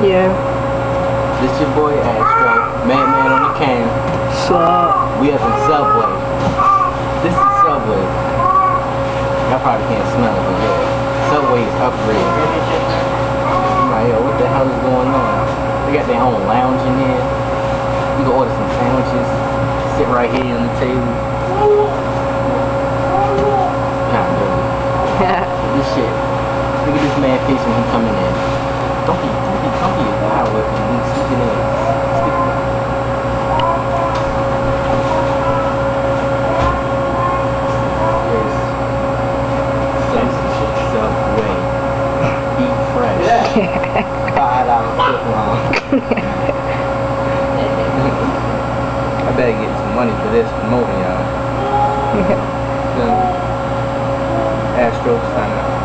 Yeah. This your boy Astro, Madman on the can. Sup? We up in Subway. This is Subway. Y'all probably can't smell it, but yeah. Subway is upgraded. I'm like, yo, what the hell is going on? They got their own lounge in here. You can order some sandwiches. Sit right here on the table. Kinda dirty. This shit. Look at this man face when he coming in. Don't be loud with him. He's sneaking in. Subway. Eat fresh. $5 foot long. I better get some money for this promoting y'all. Astro sign out.